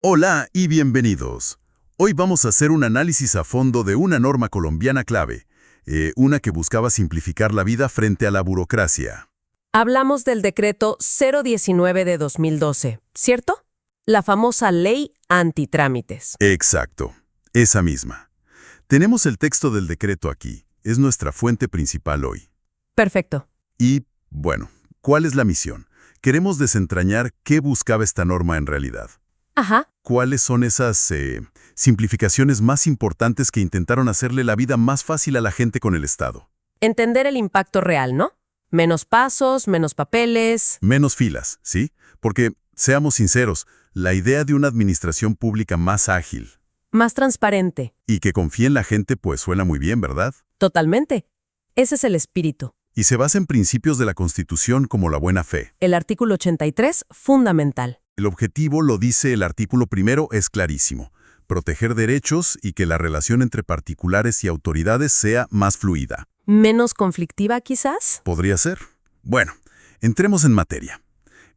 Hola y bienvenidos. Hoy vamos a hacer un análisis a fondo de una norma colombiana clave, una que buscaba simplificar la vida frente a la burocracia. Hablamos del decreto 019 de 2012, ¿cierto? La famosa ley antitrámites. Exacto, esa misma. Tenemos el texto del decreto aquí, es nuestra fuente principal hoy. Perfecto. Y, bueno, ¿cuál es la misión? Queremos desentrañar qué buscaba esta norma en realidad. Ajá. ¿Cuáles son esas simplificaciones más importantes que intentaron hacerle la vida más fácil a la gente con el Estado? Entender el impacto real, ¿no? Menos pasos, menos papeles. Menos filas, ¿sí? Porque, seamos sinceros, la idea de una administración pública más ágil Más transparente. y que confíe en la gente pues suena muy bien, ¿verdad? Totalmente. Ese es el espíritu. Y se basa en principios de la Constitución como la buena fe. El artículo 83, fundamental. El objetivo, lo dice el artículo primero, es clarísimo: proteger derechos y que la relación entre particulares y autoridades sea más fluida. Menos conflictiva, quizás. ¿Podría ser? Bueno, entremos en materia.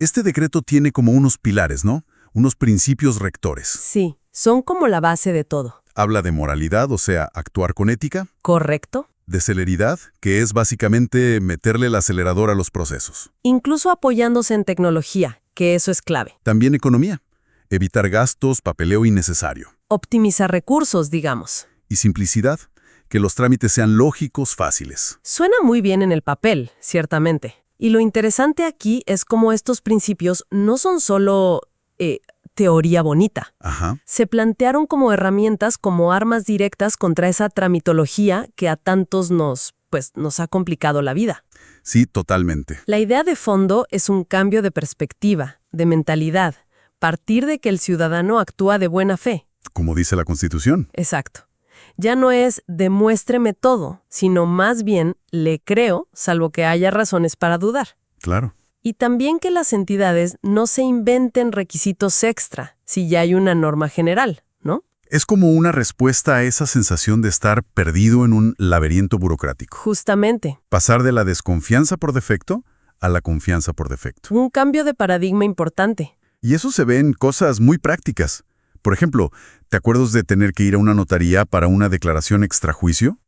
Este decreto tiene como unos pilares, ¿no? Unos principios rectores. Sí, son como la base de todo. Habla de moralidad, o sea, actuar con ética. ¿Correcto? De celeridad, que es básicamente meterle el acelerador a los procesos. Incluso apoyándose en tecnología, que eso es clave. También economía. Evitar gastos, papeleo innecesario. Optimizar recursos, digamos. Y simplicidad. Que los trámites sean lógicos, fáciles. Suena muy bien en el papel, ciertamente. Y lo interesante aquí es cómo estos principios no son solo teoría bonita. Ajá. Se plantearon como herramientas, como armas directas contra esa tramitología que a tantos nos ha complicado la vida. Sí, totalmente. La idea de fondo es un cambio de perspectiva, de mentalidad, partir de que el ciudadano actúa de buena fe. Como dice la Constitución. Exacto. Ya no es demuéstreme todo, sino más bien le creo, salvo que haya razones para dudar. Claro. Y también que las entidades no se inventen requisitos extra, si ya hay una norma general, ¿no? Es como una respuesta a esa sensación de estar perdido en un laberinto burocrático. Justamente. Pasar de la desconfianza por defecto a la confianza por defecto. Un cambio de paradigma importante. Y eso se ve en cosas muy prácticas. Por ejemplo, ¿te acuerdas de tener que ir a una notaría para una declaración extrajuicio?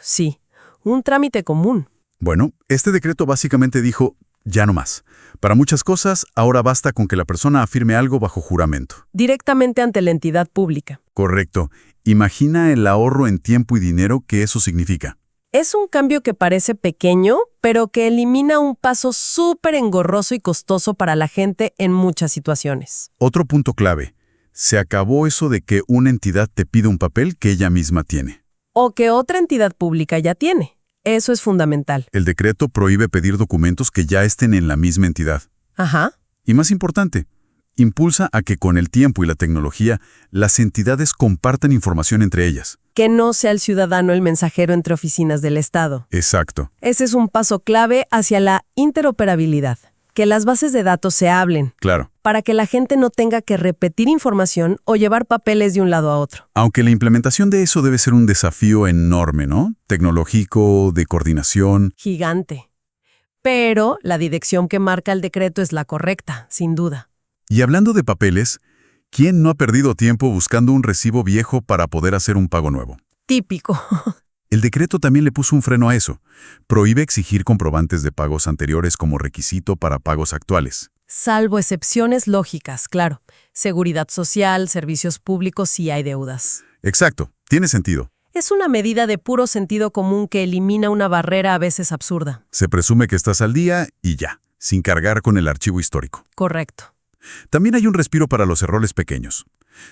Sí. Un trámite común. Bueno, este decreto básicamente dijo: ya no más. Para muchas cosas, ahora basta con que la persona afirme algo bajo juramento. Directamente ante la entidad pública. Correcto. Imagina el ahorro en tiempo y dinero que eso significa. Es un cambio que parece pequeño, pero que elimina un paso súper engorroso y costoso para la gente en muchas situaciones. Otro punto clave. Se acabó eso de que una entidad te pida un papel que ella misma tiene. O que otra entidad pública ya tiene. Eso es fundamental. El decreto prohíbe pedir documentos que ya estén en la misma entidad. Ajá. Y más importante, impulsa a que con el tiempo y la tecnología, las entidades compartan información entre ellas. Que no sea el ciudadano el mensajero entre oficinas del Estado. Exacto. Ese es un paso clave hacia la interoperabilidad. Que las bases de datos se hablen, Claro. para que la gente no tenga que repetir información o llevar papeles de un lado a otro. Aunque la implementación de eso debe ser un desafío enorme, ¿no? Tecnológico, de coordinación. Gigante. Pero la dirección que marca el decreto es la correcta, sin duda. Y hablando de papeles, ¿quién no ha perdido tiempo buscando un recibo viejo para poder hacer un pago nuevo? Típico. El decreto también le puso un freno a eso. Prohíbe exigir comprobantes de pagos anteriores como requisito para pagos actuales. Salvo excepciones lógicas, claro. Seguridad social, servicios públicos si hay deudas. Exacto, tiene sentido. Es una medida de puro sentido común que elimina una barrera a veces absurda. Se presume que estás al día y ya, sin cargar con el archivo histórico. Correcto. También hay un respiro para los errores pequeños.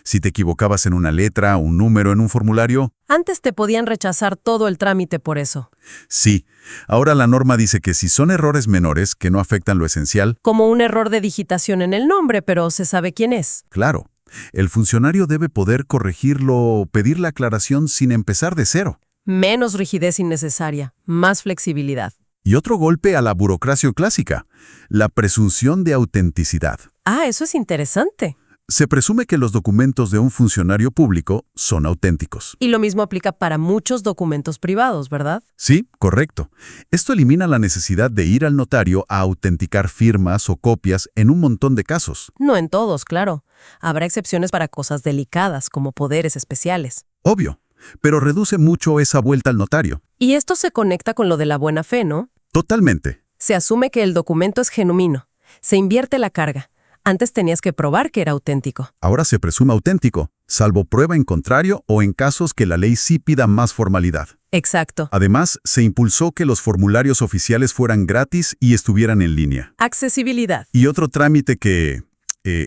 Si te equivocabas en una letra, un número en un formulario, Antes te podían rechazar todo el trámite por eso. sí. Ahora la norma dice que si son errores menores que no afectan lo esencial, Como un error de digitación en el nombre, pero se sabe quién es. claro, el funcionario debe poder corregirlo o pedir la aclaración sin empezar de cero. Menos rigidez innecesaria, más flexibilidad. Y otro golpe a la burocracia clásica, la presunción de autenticidad. Ah, eso es interesante. se presume que los documentos de un funcionario público son auténticos. Y lo mismo aplica para muchos documentos privados, ¿verdad? Sí, correcto. Esto elimina la necesidad de ir al notario a autenticar firmas o copias en un montón de casos. No en todos, claro. Habrá excepciones para cosas delicadas, como poderes especiales. Obvio, pero reduce mucho esa vuelta al notario. Y esto se conecta con lo de la buena fe, ¿no? Totalmente. Se asume que el documento es genuino. Se invierte la carga. Antes tenías que probar que era auténtico. Ahora se presume auténtico, salvo prueba en contrario o en casos que la ley sí pida más formalidad. Exacto. Además, se impulsó que los formularios oficiales fueran gratis y estuvieran en línea. Accesibilidad. Y otro trámite que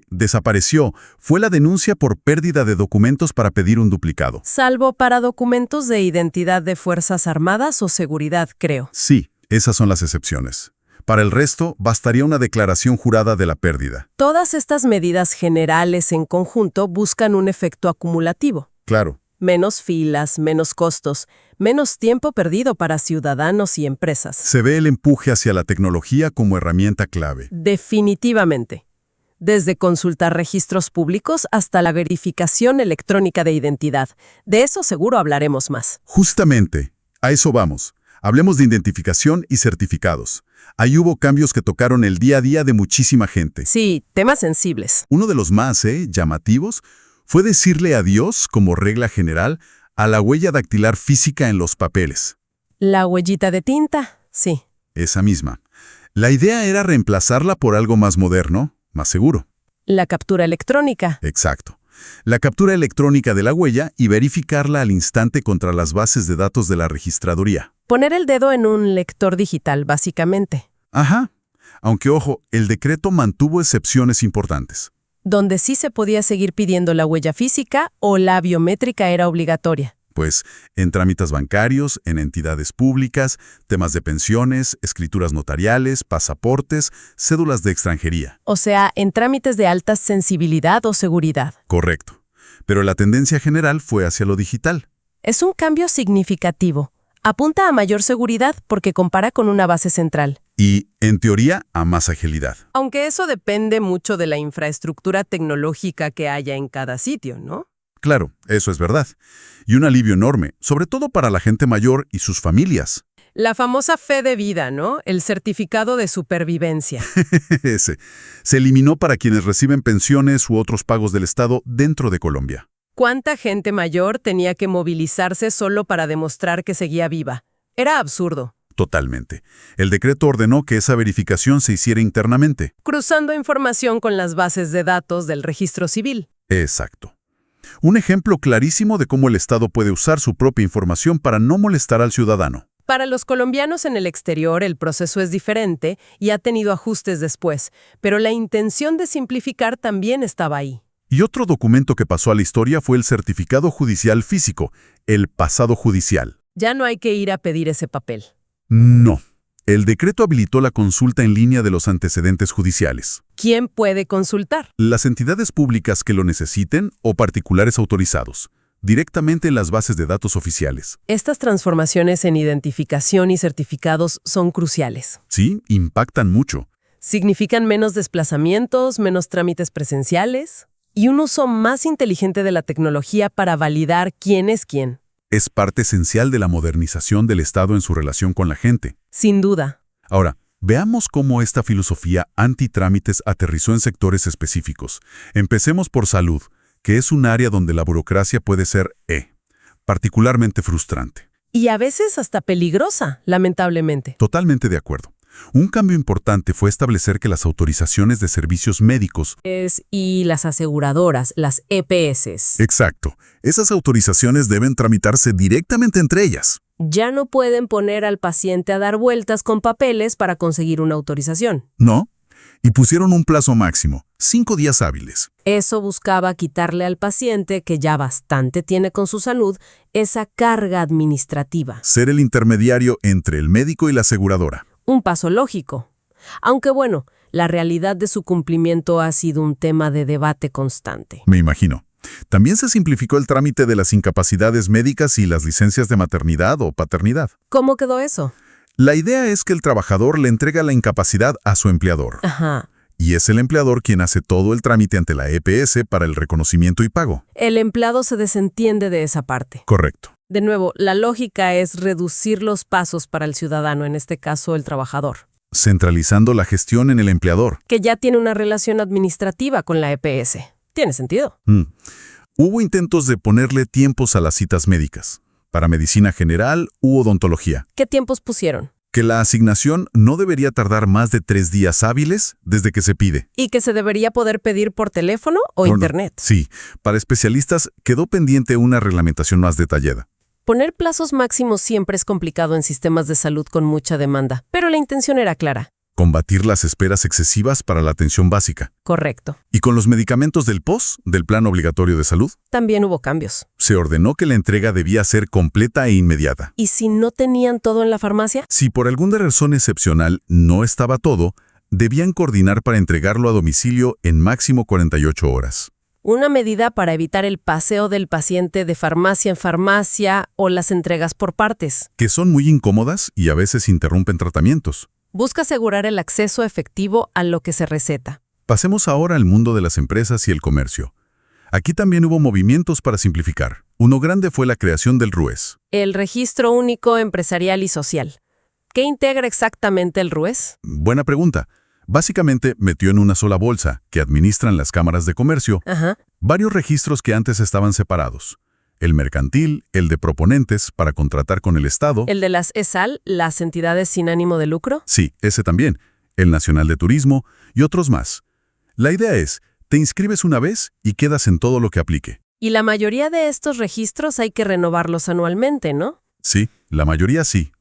desapareció fue la denuncia por pérdida de documentos para pedir un duplicado. Salvo para documentos de identidad de Fuerzas Armadas o seguridad, creo. Sí, esas son las excepciones. Para el resto, bastaría una declaración jurada de la pérdida. Todas estas medidas generales en conjunto buscan un efecto acumulativo. Claro. Menos filas, menos costos, menos tiempo perdido para ciudadanos y empresas. Se ve el empuje hacia la tecnología como herramienta clave. Definitivamente. Desde consultar registros públicos hasta la verificación electrónica de identidad. De eso seguro hablaremos más. Justamente, a eso vamos. Hablemos de identificación y certificados. Ahí hubo cambios que tocaron el día a día de muchísima gente. Sí, temas sensibles. Uno de los más llamativos fue decirle adiós, como regla general, a la huella dactilar física en los papeles. La huellita de tinta, sí. Esa misma. La idea era reemplazarla por algo más moderno, más seguro. La captura electrónica. Exacto. La captura electrónica de la huella y verificarla al instante contra las bases de datos de la registraduría. Poner el dedo en un lector digital, básicamente. Ajá. Aunque, ojo, el decreto mantuvo excepciones importantes. Donde sí se podía seguir pidiendo la huella física o la biométrica era obligatoria. Pues en trámites bancarios, en entidades públicas, temas de pensiones, escrituras notariales, pasaportes, cédulas de extranjería. O sea, en trámites de alta sensibilidad o seguridad. Correcto. Pero la tendencia general fue hacia lo digital. Es un cambio significativo. Apunta a mayor seguridad porque compara con una base central. Y, en teoría, a más agilidad. Aunque eso depende mucho de la infraestructura tecnológica que haya en cada sitio, ¿no? Claro, eso es verdad. Y un alivio enorme, sobre todo para la gente mayor y sus familias. La famosa fe de vida, ¿no? El certificado de supervivencia. Ese. Se eliminó para quienes reciben pensiones u otros pagos del Estado dentro de Colombia. ¿Cuánta gente mayor tenía que movilizarse solo para demostrar que seguía viva? Era absurdo. Totalmente. El decreto ordenó que esa verificación se hiciera internamente. Cruzando información con las bases de datos del registro civil. Exacto. Un ejemplo clarísimo de cómo el Estado puede usar su propia información para no molestar al ciudadano. Para los colombianos en el exterior el proceso es diferente y ha tenido ajustes después, pero la intención de simplificar también estaba ahí. Y otro documento que pasó a la historia fue el certificado judicial físico, el pasado judicial. Ya no hay que ir a pedir ese papel. No. El decreto habilitó la consulta en línea de los antecedentes judiciales. ¿Quién puede consultar? Las entidades públicas que lo necesiten o particulares autorizados, directamente en las bases de datos oficiales. Estas transformaciones en identificación y certificados son cruciales. Sí, impactan mucho. Significan menos desplazamientos, menos trámites presenciales y un uso más inteligente de la tecnología para validar quién es quién. Es parte esencial de la modernización del Estado en su relación con la gente. Sin duda. Ahora, veamos cómo esta filosofía antitrámites aterrizó en sectores específicos. Empecemos por salud, que es un área donde la burocracia puede ser, particularmente frustrante. Y a veces hasta peligrosa, lamentablemente. Totalmente de acuerdo. Un cambio importante fue establecer que las autorizaciones de servicios médicos... Y las aseguradoras, las EPS. Exacto. Esas autorizaciones deben tramitarse directamente entre ellas. Ya no pueden poner al paciente a dar vueltas con papeles para conseguir una autorización. ¿No? Y pusieron un plazo máximo, 5 días hábiles. Eso buscaba quitarle al paciente, que ya bastante tiene con su salud, esa carga administrativa. Ser el intermediario entre el médico y la aseguradora. Un paso lógico. Aunque bueno, la realidad de su cumplimiento ha sido un tema de debate constante. Me imagino. También se simplificó el trámite de las incapacidades médicas y las licencias de maternidad o paternidad. ¿Cómo quedó eso? La idea es que el trabajador le entrega la incapacidad a su empleador. Ajá. Y es el empleador quien hace todo el trámite ante la EPS para el reconocimiento y pago. El empleado se desentiende de esa parte. Correcto. De nuevo, la lógica es reducir los pasos para el ciudadano, en este caso el trabajador, Centralizando la gestión en el empleador. que ya tiene una relación administrativa con la EPS. Tiene sentido. Hubo intentos de ponerle tiempos a las citas médicas, para medicina general u odontología, ¿Qué tiempos pusieron? que la asignación no debería tardar más de 3 días hábiles desde que se pide. ¿Y que se debería poder pedir por teléfono o No, no. internet? Sí, para especialistas quedó pendiente una reglamentación más detallada. Poner plazos máximos siempre es complicado en sistemas de salud con mucha demanda, pero la intención era clara. Combatir las esperas excesivas para la atención básica. Correcto. Y con los medicamentos del POS, del Plan Obligatorio de Salud, También hubo cambios. se ordenó que la entrega debía ser completa e inmediata. ¿Y si no tenían todo en la farmacia? Si por alguna razón excepcional no estaba todo, debían coordinar para entregarlo a domicilio en máximo 48 horas. Una medida para evitar el paseo del paciente de farmacia en farmacia o las entregas por partes. Que son muy incómodas y a veces interrumpen tratamientos. Busca asegurar el acceso efectivo a lo que se receta. Pasemos ahora al mundo de las empresas y el comercio. Aquí también hubo movimientos para simplificar. Uno grande fue la creación del RUES. El Registro Único Empresarial y Social. ¿Qué integra exactamente el RUES? Buena pregunta. Básicamente metió en una sola bolsa, que administran las cámaras de comercio, Ajá. varios registros que antes estaban separados. El mercantil, el de proponentes para contratar con el Estado. ¿El de las ESAL, las entidades sin ánimo de lucro? Sí, ese también. El Nacional de Turismo y otros más. La idea es, te inscribes una vez y quedas en todo lo que aplique. Y la mayoría de estos registros hay que renovarlos anualmente, ¿no? Sí, la mayoría sí.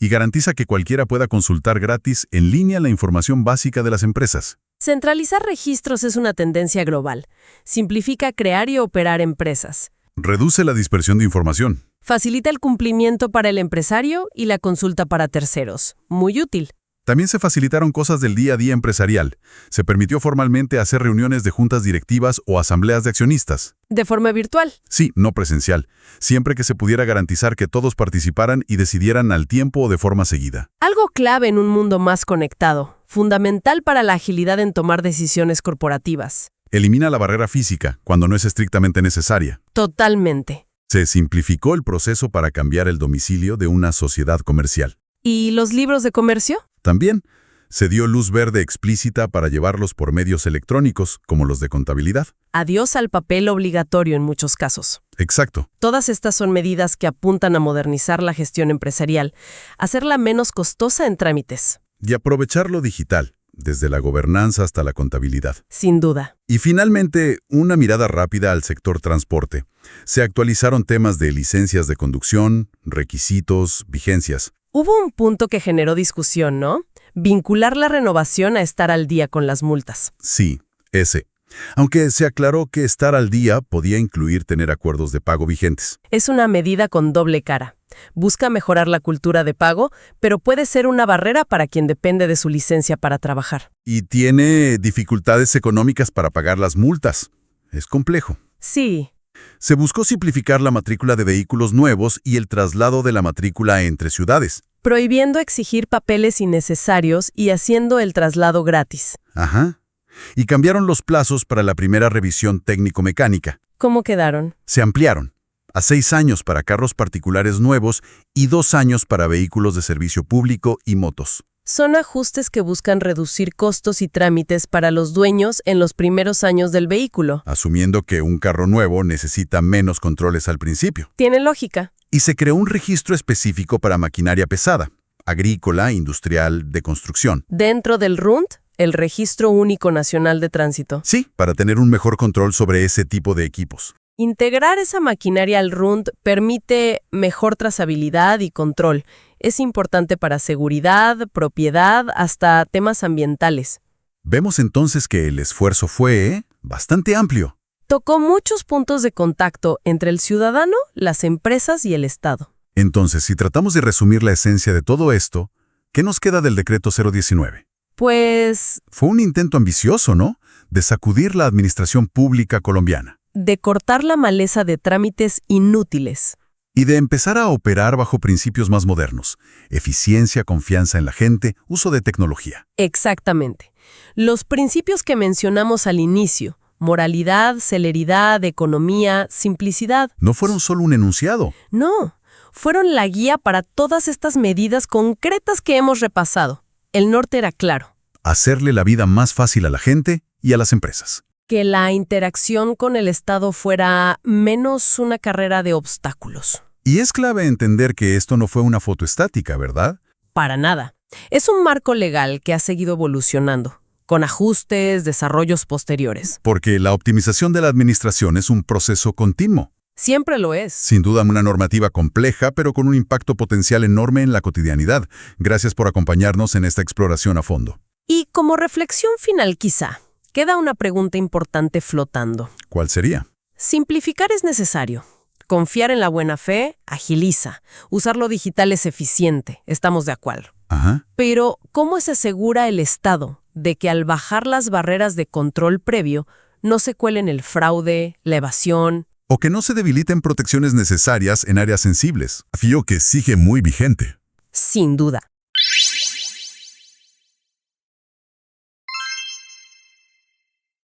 Y garantiza que cualquiera pueda consultar gratis en línea la información básica de las empresas. Centralizar registros es una tendencia global. Simplifica crear y operar empresas. Reduce la dispersión de información. Facilita el cumplimiento para el empresario y la consulta para terceros. Muy útil. También se facilitaron cosas del día a día empresarial. Se permitió formalmente hacer reuniones de juntas directivas o asambleas de accionistas. De forma virtual. Sí, no presencial, siempre que se pudiera garantizar que todos participaran y decidieran al tiempo o de forma seguida. Algo clave en un mundo más conectado. Fundamental para la agilidad en tomar decisiones corporativas. Elimina la barrera física cuando no es estrictamente necesaria. Totalmente. Se simplificó el proceso para cambiar el domicilio de una sociedad comercial. ¿Y los libros de comercio? También se dio luz verde explícita para llevarlos por medios electrónicos, como los de contabilidad. Adiós al papel obligatorio en muchos casos. Exacto. Todas estas son medidas que apuntan a modernizar la gestión empresarial, hacerla menos costosa en trámites. Y aprovechar lo digital, desde la gobernanza hasta la contabilidad. Sin duda. Y finalmente, una mirada rápida al sector transporte. Se actualizaron temas de licencias de conducción, requisitos, vigencias. Hubo un punto que generó discusión, ¿no? Vincular la renovación a estar al día con las multas. Sí, ese. Aunque se aclaró que estar al día podía incluir tener acuerdos de pago vigentes. Es una medida con doble cara. Busca mejorar la cultura de pago, pero puede ser una barrera para quien depende de su licencia para trabajar. Y tiene dificultades económicas para pagar las multas. Es complejo. Sí. Se buscó simplificar la matrícula de vehículos nuevos y el traslado de la matrícula entre ciudades. Prohibiendo exigir papeles innecesarios y haciendo el traslado gratis. Ajá. Y cambiaron los plazos para la primera revisión técnico-mecánica. ¿Cómo quedaron? Se ampliaron a 6 años para carros particulares nuevos y 2 años para vehículos de servicio público y motos. Son ajustes que buscan reducir costos y trámites para los dueños en los primeros años del vehículo. Asumiendo que un carro nuevo necesita menos controles al principio. Tiene lógica. Y se creó un registro específico para maquinaria pesada, agrícola, industrial, de construcción. Dentro del RUNT, el Registro Único Nacional de Tránsito. Sí, para tener un mejor control sobre ese tipo de equipos. Integrar esa maquinaria al RUNT permite mejor trazabilidad y control. Es importante para seguridad, propiedad, hasta temas ambientales. Vemos entonces que el esfuerzo fue bastante amplio. Tocó muchos puntos de contacto entre el ciudadano, las empresas y el Estado. Entonces, si tratamos de resumir la esencia de todo esto, ¿qué nos queda del decreto 019? Pues, Fue un intento ambicioso, ¿no?, de sacudir la administración pública colombiana. de cortar la maleza de trámites inútiles. Y de empezar a operar bajo principios más modernos. Eficiencia, confianza en la gente, uso de tecnología. Exactamente. Los principios que mencionamos al inicio, moralidad, celeridad, economía, simplicidad, No fueron solo un enunciado. no, fueron la guía para todas estas medidas concretas que hemos repasado. El norte era claro, Hacerle la vida más fácil a la gente y a las empresas. que la interacción con el Estado fuera menos una carrera de obstáculos. Y es clave entender que esto no fue una foto estática, ¿verdad? Para nada. Es un marco legal que ha seguido evolucionando, con ajustes, desarrollos posteriores. Porque la optimización de la administración es un proceso continuo. Siempre lo es. Sin duda una normativa compleja, pero con un impacto potencial enorme en la cotidianidad. Gracias por acompañarnos en esta exploración a fondo. Y como reflexión final quizá, queda una pregunta importante flotando. ¿Cuál sería? Simplificar es necesario. Confiar en la buena fe agiliza. Usar lo digital es eficiente. Estamos de acuerdo. Ajá. Pero, ¿cómo se asegura el Estado de que al bajar las barreras de control previo no se cuelen el fraude, la evasión? O que no se debiliten protecciones necesarias en áreas sensibles. Desafío que sigue muy vigente. Sin duda.